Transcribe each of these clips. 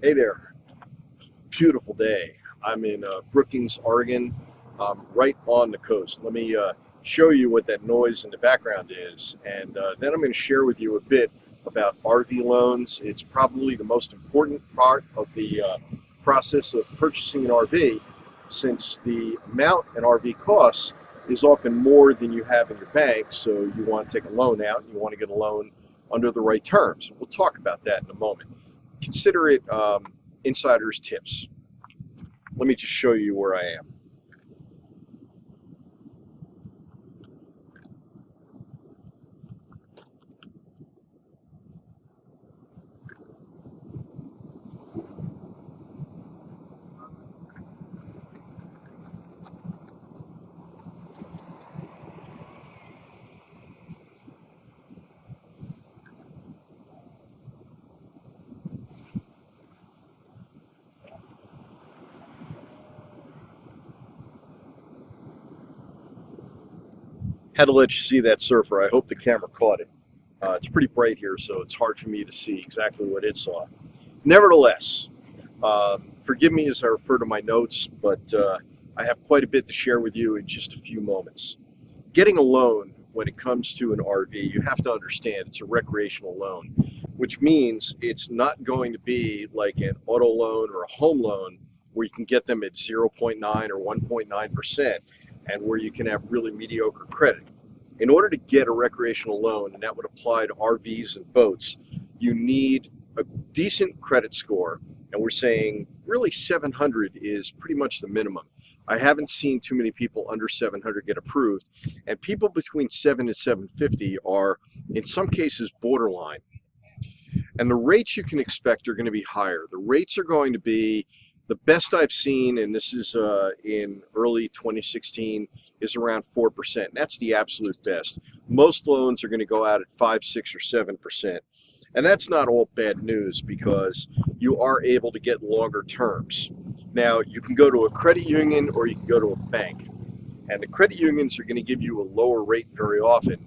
Hey there, beautiful day. I'm in Brookings, Oregon, right on the coast. Let me show you what that noise in the background is, and then I'm going to share with you a bit about RV loans. It's probably the most important part of the process of purchasing an RV, since the amount an RV costs is often more than you have in your bank, so you want to take a loan out, and you want to get a loan under the right terms. We'll talk about that in a moment. Consider it insider's tips. Let me just show you where I am. Had to let you see that surfer. I hope the camera caught it. It's pretty bright here, so it's hard for me to see exactly what it saw. Nevertheless, forgive me as I refer to my notes, but I have quite a bit to share with you in just a few moments. Getting a loan when it comes to an RV, you have to understand it's a recreational loan, which means it's not going to be like an auto loan or a home loan where you can get them at 0.9 or 1.9% and where you can have really mediocre credit. In order to get a recreational loan, and that would apply to RVs and boats, you need a decent credit score, and we're saying really 700 is pretty much the minimum. I haven't seen too many people under 700 get approved, and people between 7 and 750 are in some cases borderline. And the rates you can expect are going to be higher. The rates are going to be, the best I've seen, and this is in early 2016, is around 4%. That's the absolute best. Most loans are going to go out at 5, 6, or 7%. And that's not all bad news, because you are able to get longer terms. Now, you can go to a credit union or you can go to a bank. And the credit unions are going to give you a lower rate very often.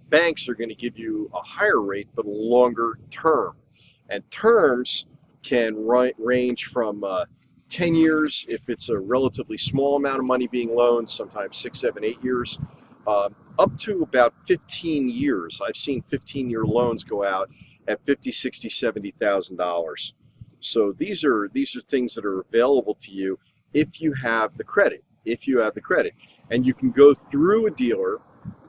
Banks are going to give you a higher rate, but a longer term. And terms can range from 10 years if it's a relatively small amount of money being loaned, sometimes 6, 7, 8 years, up to about 15 years. I've seen 15-year loans go out at $50,000, $60,000, $70,000. So these are things that are available to you if you have the credit. And you can go through a dealer,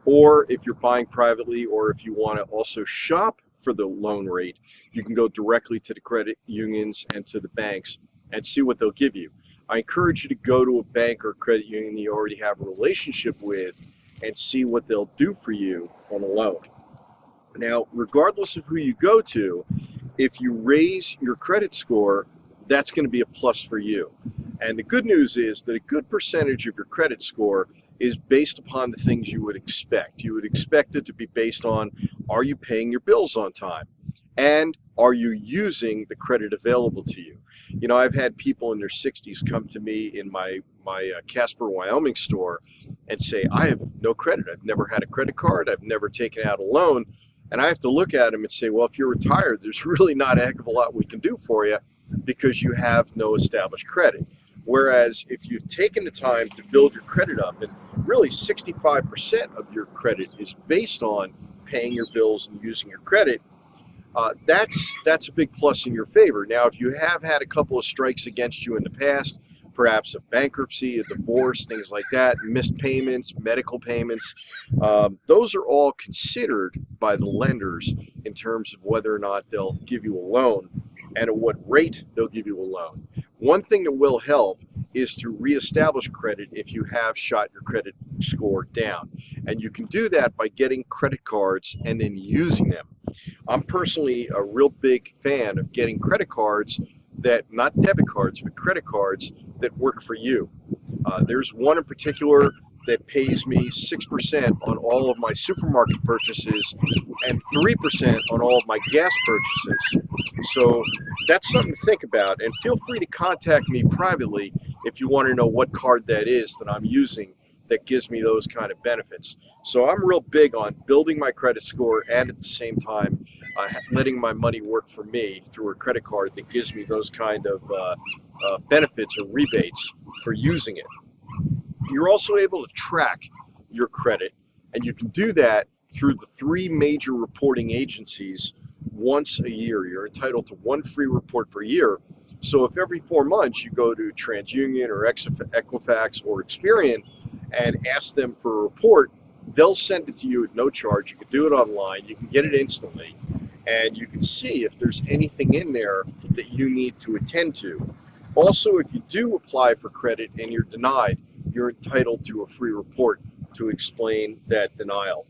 or if you're buying privately, or if you want to also shop for the loan rate, you can go directly to the credit unions and to the banks and see what they'll give you. I encourage you to go to a bank or credit union you already have a relationship with and see what they'll do for you on a loan. Now, regardless of who you go to, if you raise your credit score, that's going to be a plus for you. And the good news is that a good percentage of your credit score is based upon the things you would expect. You would expect it to be based on, are you paying your bills on time? And are you using the credit available to you? You know, I've had people in their 60s come to me in my Casper, Wyoming store and say, I have no credit. I've never had a credit card. I've never taken out a loan. And I have to look at them and say, well, if you're retired, there's really not a heck of a lot we can do for you because you have no established credit. Whereas if you've taken the time to build your credit up, and really 65% of your credit is based on paying your bills and using your credit, that's a big plus in your favor. Now, if you have had a couple of strikes against you in the past, perhaps a bankruptcy, a divorce, things like that, missed payments, medical payments, those are all considered by the lenders in terms of whether or not they'll give you a loan and at what rate they'll give you a loan. One thing that will help is to reestablish credit if you have shot your credit score down. And you can do that by getting credit cards and then using them. I'm personally a real big fan of getting credit cards that, not debit cards, but credit cards that work for you. There's one in particular that pays me 6% on all of my supermarket purchases and 3% on all of my gas purchases. So that's something to think about, and feel free to contact me privately if you want to know what card that is that I'm using that gives me those kind of benefits. So I'm real big on building my credit score and at the same time letting my money work for me through a credit card that gives me those kind of benefits or rebates for using it. You're also able to track your credit, and you can do that through the 3 major reporting agencies once a year. You're entitled to 1 free report per year. So if every 4 months you go to TransUnion or Equifax or Experian and ask them for a report, they'll send it to you at no charge. You can do it online. You can get it instantly, and you can see if there's anything in there that you need to attend to. Also, if you do apply for credit and you're denied, you're entitled to a free report to explain that denial.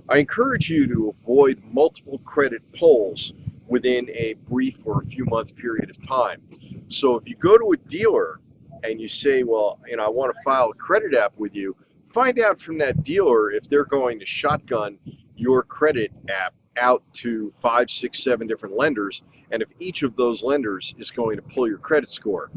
I encourage you to avoid multiple credit pulls within a brief or a few month period of time. So if you go to a dealer and you say, well, I want to file a credit app with you, find out from that dealer if they're going to shotgun your credit app out to 5, 6, 7 different lenders, and if each of those lenders is going to pull your credit score.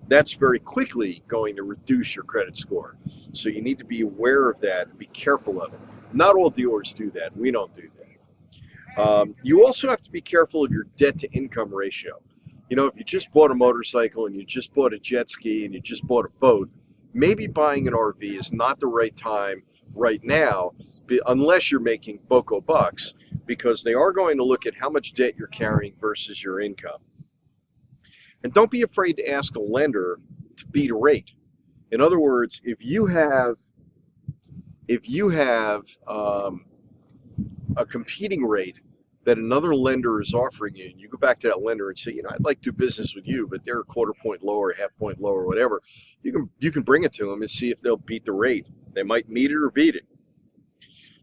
That's very quickly going to reduce your credit score. So you need to be aware of that and be careful of it. Not all dealers do that. We don't do that. You also have to be careful of your debt to income ratio. If you just bought a motorcycle and you just bought a jet ski and you just bought a boat, maybe buying an RV is not the right time right now, unless you're making BOCO bucks, because they are going to look at how much debt you're carrying versus your income. And don't be afraid to ask a lender to beat a rate. In other words, if you have a competing rate that another lender is offering you, and you go back to that lender and say, I'd like to do business with you, but they're a 1/4 point lower, a 1/2 point lower, whatever, you can bring it to them and see if they'll beat the rate. They might meet it or beat it.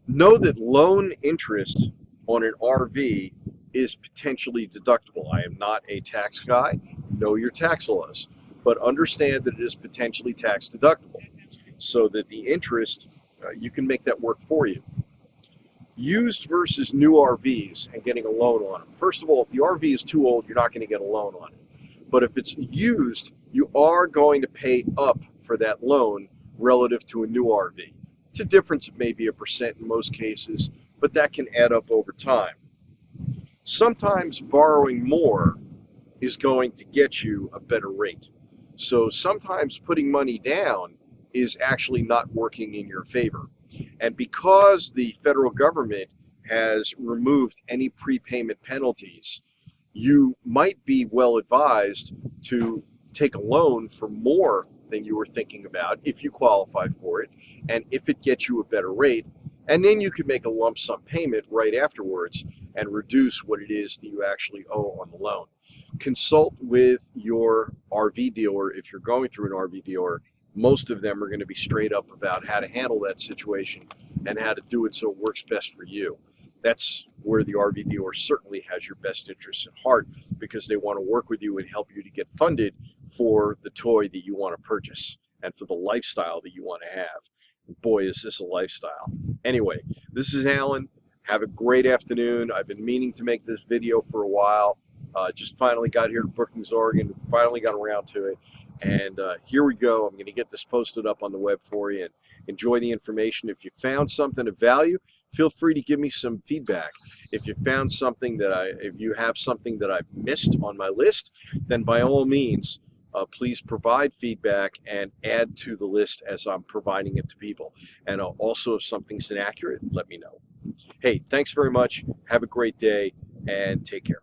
Know that loan interest on an RV is potentially deductible. I am not a tax guy. Know your tax laws, but understand that it is potentially tax deductible, so that the interest, you can make that work for you. Used versus new RVs and getting a loan on them. First of all, if the RV is too old, you're not going to get a loan on it. But if it's used, you are going to pay up for that loan relative to a new RV. It's a difference of maybe 1% in most cases, but that can add up over time. Sometimes borrowing more is going to get you a better rate. So sometimes putting money down is actually not working in your favor. And because the federal government has removed any prepayment penalties, you might be well advised to take a loan for more than you were thinking about if you qualify for it, and if it gets you a better rate, and then you could make a lump sum payment right afterwards and reduce what it is that you actually owe on the loan. Consult with your RV dealer if you're going through an RV dealer. Most of them are going to be straight up about how to handle that situation and how to do it so it works best for you. That's where the RV dealer certainly has your best interests at heart, because they want to work with you and help you to get funded for the toy that you want to purchase and for the lifestyle that you want to have. Boy, is this a lifestyle. Anyway, this is Alan. Have a great afternoon. I've been meaning to make this video for a while. Just finally got here to Brookings, Oregon. Finally got around to it. And here we go. I'm going to get this posted up on the web for you, and enjoy the information. If you found something of value, feel free to give me some feedback. If you found something if you have something that I've missed on my list, then by all means, please provide feedback and add to the list as I'm providing it to people. And also, if something's inaccurate, let me know. Hey, thanks very much. Have a great day, and take care.